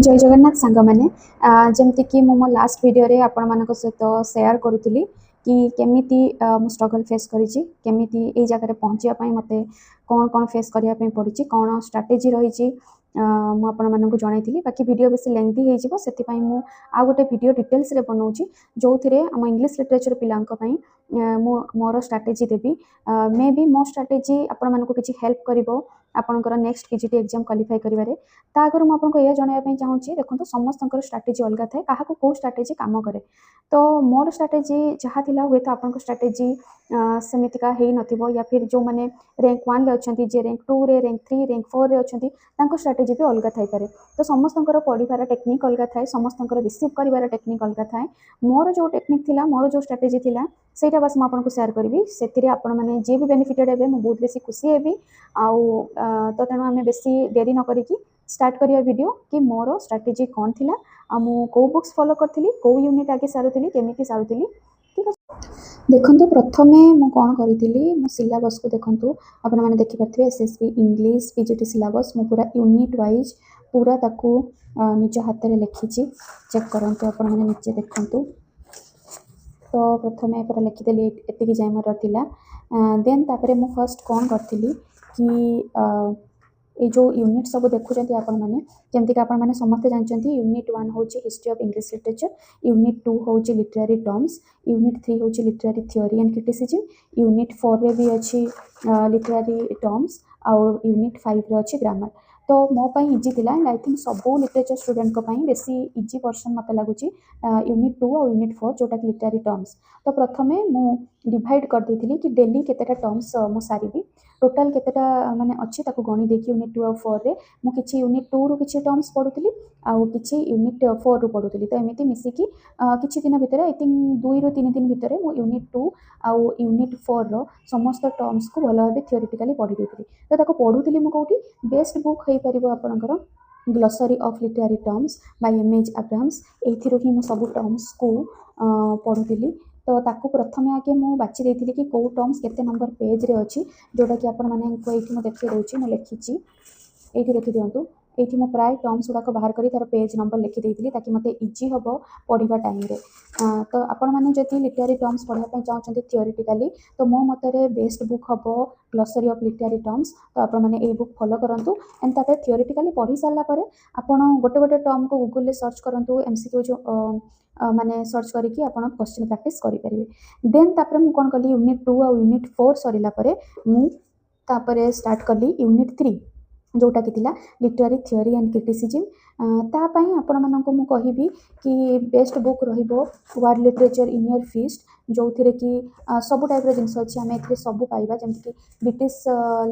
जय जगन्नाथ सांग मैंने जमती कि मो लास्ट वीडियो रे आपण मानक सहित शेयर करूली कि केमिति मु स्ट्रगल फेस करिछि केमिति ए जगह पहुँचा मते कौन कौन फेस करने पड़ी कौन स्ट्राटेजी रही मु आपण मानक जनईली बाकी वीडियो बेसी लेंथी हो से आ गोटे वीडियो डिटेल्स रे बनाऊँगी जो थे आम इंग्लिश लिटरेचर पिलांई मोर स्ट्राटेजी देवी मे बी मो स्ट्राटेजी आपण मानक किसी हेल्प करिवो आपणकर नेक्स्ट पीजीटी एग्जाम क्वालिफाई करिवारे ता आगर मु आपनको यह जनइबा चाहूँगी देखो समस्त स्ट्राटेजी अलग थाए क्या कौ स्ट्राटेजी काम करे तो मोर स्ट्राटेजी जहाँ थिला हुए तो आपन स्ट्राटेजी सेमितिका है नथिबो या फिर जो माने रैंक 1 रे अछंती जे रैंक 2 रे रैंक 3 रैंक 4 रे अछंती तांको स्ट्राटेजी भी अलग थाई पारे तो समस्तंकर पढ़िबार टेक्निक अलग थाए समस्तंकर रिसीव करिवार टेक्निक अलग थाए मोर जो टेक्निक थिला मोर जो स्ट्राटेजी थिला सेटा बस म आपनको शेयर करबी सेतिरे आपण माने जे भी बेनिफिटेड हेबे म बहुत बेसी खुशी हेबी आउ तो तेणु आम बेसी डेरी न करिकी स्टार्ट करिया वीडियो कि मोर स्ट्राटेजी कौन थिला आ मु को बुक्स फॉलो करथिली को यूनिट आगे सारुथिली केमिति सारुथिली ठीक अछि देखंतु प्रथमे मु कोन करिथिली मु सिलेबस को देखंतु आपण माने देखि परथिबे एसएसबी इंग्लिश पीजीटी सिलेबस मु पूरा यूनिट वाइज पूरा ताकू निज हाथ रे लिखिछि चेक करंतु आपण माने नीचे देखंतु तो प्रथमे पूरा लिखिदेली एतिकी जाय मोर थिला देन तापरे मु फर्स्ट कोन करथिली कि ये जो यूनिट सब देखुंत आपण मैंने जमती कि आपण मैंने समस्ते जानते यूनिट 1 हूँ history of English literature unit 2 हूँ लिटरेरी टर्म्स यूनिट 3 हूँ literary theory and criticism unit 4 रे भी अच्छी लिटरेरी टर्म्स आउ यूनिट 5 रे अच्छी ग्रामर तो मो पाई इजी थिला एंड आई थिंक सबू लिटरेचर स्टूडेंट को पाई बेसी इजी पर्सन मत लगुच यूनिट 2 और यूनिट 4 जोटा कि लिटरेरी टर्म्स तो प्रथमे मु डिवाइड कर देथिली कि डेली केतेटा टर्म्स मु सारिबी टोटाल केतेटा माने अच्छी ताको गणी देखि यूनिट 2 और 4 रे मु किछि यूनिट 2 रु किछि टर्म्स पढुथिली आउ किछि यूनिट 4 रु पढुथिली तो एमिति मिसी कि किछि दिन भितरे आई थिंक 2 रु 3 दिन भितरे मु यूनिट 2 आउ यूनिट 4 रो समस्त टर्म्स को भलो भाबे थियोरेटिकली पढि देथिली तो ताको पढुथिली मु कोठी बेस्ट बुक हेई परिबो आपनकर glossary of literary terms by MH Abrams एथिरो ही मु सब टर्म्स को पढुथिली तो ताकू प्रथमे आगे मु बाछि देथिली कि को टर्म्स केते नंबर पेज रे अछि जोटा कि आपण माने को एठी मु देखि रहउची मु लिखिची एठी देखि दियंतु एठी मु प्राय टर्म्स गुडा को बाहर करी तार पेज नंबर लिखि देथिली ताकि मते इजी हबो पढिबा टाइम रे तो आपण माने जति लिटरेरी टर्म्स पढिबा पय चाहउचंती थियोरेटिकली तो मो मतरे बेस्ट बुक हबो ग्लोसरी ऑफ लिटरेरी टर्म्स तो आपण माने ए बुक फॉलो करंतु एंड तापर थियोरेटिकली पढि सारला परे आपण गोटे गोटे टर्म को गूगल रे सर्च करंतु एमसीक्यू जो माने सर्च करके आप क्वेश्चन प्रैक्टिस करेंगे देन तापर मु कौन कली यूनिट 2 और यूनिट 4 सरिला परे मु तापरे स्टार्ट कली यूनिट 3 जोटा कि थिला लिटरेरी थ्योरी एंड क्रिटिसिज्म ता पई आपण मानको मु कहिबी कि बेस्ट बुक रहिबो word literature in your feast जो थिरे कि सब टाइप रो जिंस अछि हमें एथरे सब पाइबा जेमति कि ब्रिटिश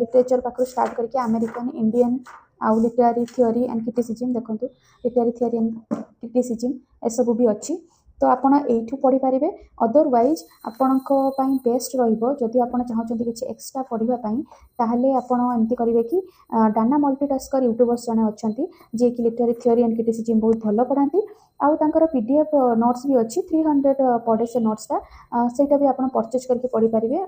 लिटरेचर पाखु स्टार्ट करके अमेरिकन इंडियन आउ लिटरेरी थ्योरी एंड क्रिटिसिज्म देखंतु लिटरेरी थ्योरी एंड क्रिटिसिज्म ए सब भी अच्छी तो आपण एठू पढ़ी पारिबे अदरवाइज आपणक पई बेस्ट रहिबो जदि आपण चाहउछंती किछि एक्स्ट्रा पढ़िबा पई ताहले आपण एमति करिवे कि डाना मल्टीटास्कर यूट्यूबर्स जने अछंती जे कि लिटरेरी थ्योरी एंड क्रिटिसिज्म बहुत भलो पढ़ांती आउ तांकर पीडीएफ नोट्स भी अच्छी 300 पढ़े से नोट्सटा सेटा भी आपण परचेज करके पढ़ी पारिबे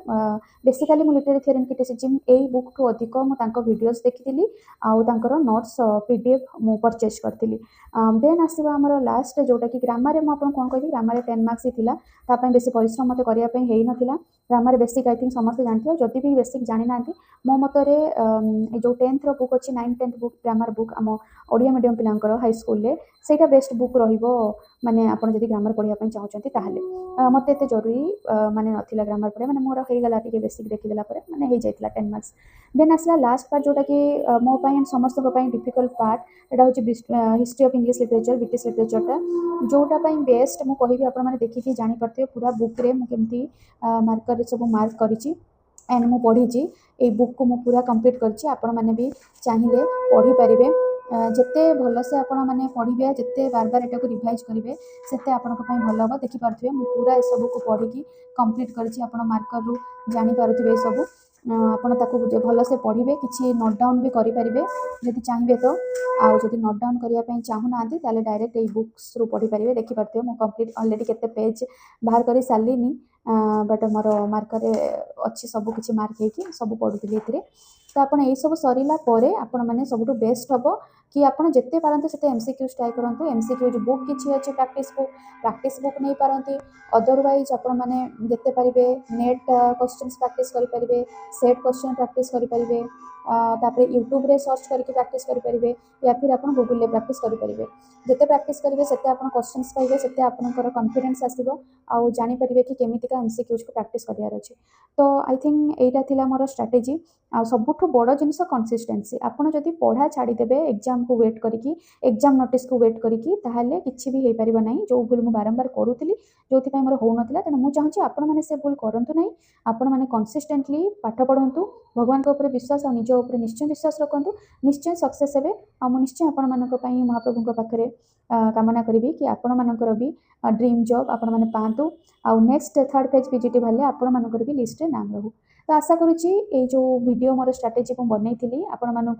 बेसिकली मु लिटरेरी थ्योरी एंड क्रिटिसिज्म एई बुक टू अधिक मु तांको वीडियोस देखिथिली आउ तांकर नोट्स पीडीएफ मु परचेज करथिली देन आसीबा हमर लास्ट जोटा कि ग्रामर रे मु आपण कोन कहबी ग्रामर 10 मार्क्स ही थिला ता पई बेसी परिश्रम मते करिया पई हेई नथिला ग्रामर बेसिक आई थिंक समस्त जानथियो जदि भी बेसिक जानि नांती मो मतरे जो 10th रो बुक अछि 9 10th बुक ग्रामर बुक हम ओडिया मीडियम पिलांकर हाई स्कूल रे सेटा बेस्ट बुक रहिबो माने आपण जदि ग्रामर पढिया पई चाहउचंती ताहले मते एते जरूरी माने नथिला ग्रामर पढे माने मोर हेई गला टिके बेसिक देखि देला परे माने हेई जाइतला 10 मार्क्स देन आसला लास्ट पार्ट जोटा कि मो पई एंड समस्त को पई डिफिकल्ट पार्ट एटा होची history of English literature British literature टा जोटा पई बेस्ट मु कहिबी आपण माने देखि जानि परते पूरा बुक रे मु केमती मार्कर रे सब मार्क करिछि एंड मु पढिछि ए बुक को मु पूरा कंप्लीट करछि आपण माने भी चाहिए पढ़ी पारिबे जिते भल से आपण माने पढ़िबे जिते बार बार एटा को रिवाइज करिवे सेते आपण को पई भलो हो देखि पारथिबे मु पूरा ए सब को पढ़ी की कंप्लीट करछि आपण मार्कर रु जानि पारथिबे सब आपण ताको भल से पढ़िबे किछि नोट डाउन भी करि पारिबे जदि चाहिबे तो आउ जदि नोट डाउन करिया पई चाहू नांती ताले डायरेक्ट ए बुक्स रु पढ़ी पारिबे देखि पारथिबे मु कंप्लीट ऑलरेडी केते पेज बाहर करी सालिनी बट मोर मार्कर रे अच्छी सब किछि मार्क हेकी सब पढुथिली एथिरे तो आपण ए सब सरिला परे आपण माने सबटु बेस्ट हबो कि आपन जेते पारंतु सेते एमसीक्यूज ट्राई करंतु एमसीक्यूज बुक किछि अछि प्रैक्टिस बुक नहीं पारंती अदरवाइज आपण माने जेते पारिबे नेट क्वेश्चंस प्रैक्टिस करि परिबे सेट क्वेश्चन प्रैक्टिस करि परिबे तापर यूट्यूब रे सर्च करके प्रैक्टिस करि परिबे या फिर आपण गूगल रे प्रैक्टिस करि परिबे जेते प्रैक्टिस करिवे सेते आपण क्वेश्चंस पाइबे सेते आपनकर कॉन्फिडेंस आसीबो आ जानि परिबे कि केमितिका एमसीक्यूज को प्रैक्टिस करियार अछि तो आई थिंक एटा थिला मोर स्ट्रेटजी आ सबुठु बड़ जिनस कंसिस्टेंसी आपण जदि पढ़ा छाड़ी देबे एग्जाम को वेट करिकी एग्जाम नोटिस को वेट करिकी ताहाले किछि भी हे परिबो नाही जो भूल मु बारंबार करूथिली जोथि पय मोर हो नथिला तेन मु चाहूची आपण माने से भूल करंतु नाही आपण माने कंसिस्टेंटली पाठ पढंतु भगवान के ऊपर विश्वास और निज ऊपर निश्चय विश्वास रखंतु निश्चय सक्सेस हेबे आ मु निश्चय आपण मानक पय महाप्रभु के पाखरे कामना करिवि कि आपण मानकर भी ड्रीम जॉब आपण माने पांतु आ नेक्स्ट थर्ड पेज पीजीटी भले आपण मानकर भी लिस्ट रे नाम रहू तो आशा करुच्ची ये जो वीडियो मोर स्ट्रेटेजी को बनई आपण मानक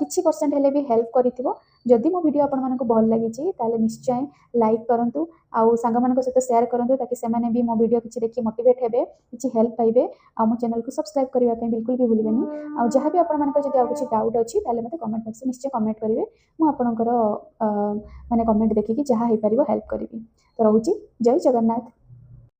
किछि परसेंट हेले भी हेल्प करिथिबो जदि मो वीडियो आपण मानक भल लागिछि ताले निश्चय लाइक करंतु आउ सांग मानक सहित शेयर करंतु ताकि से माने भी मो वीडियो किछि देखि मोटिवेट हेबे किछि हेल्प पाइबे आ मो चैनल को सब्सक्राइब करबा पे बिल्कुल भी भूलिबेनी आ जहां भी आपण मानक जदि आ किछि डाउट अछि ताले मते कमेंट बॉक्स निश्चय कमेंट करिवे मु आपणकर माने कमेंट देखि कि जहां हे परिबो हेल्प करिवि तो रहूची जय जगन्नाथ।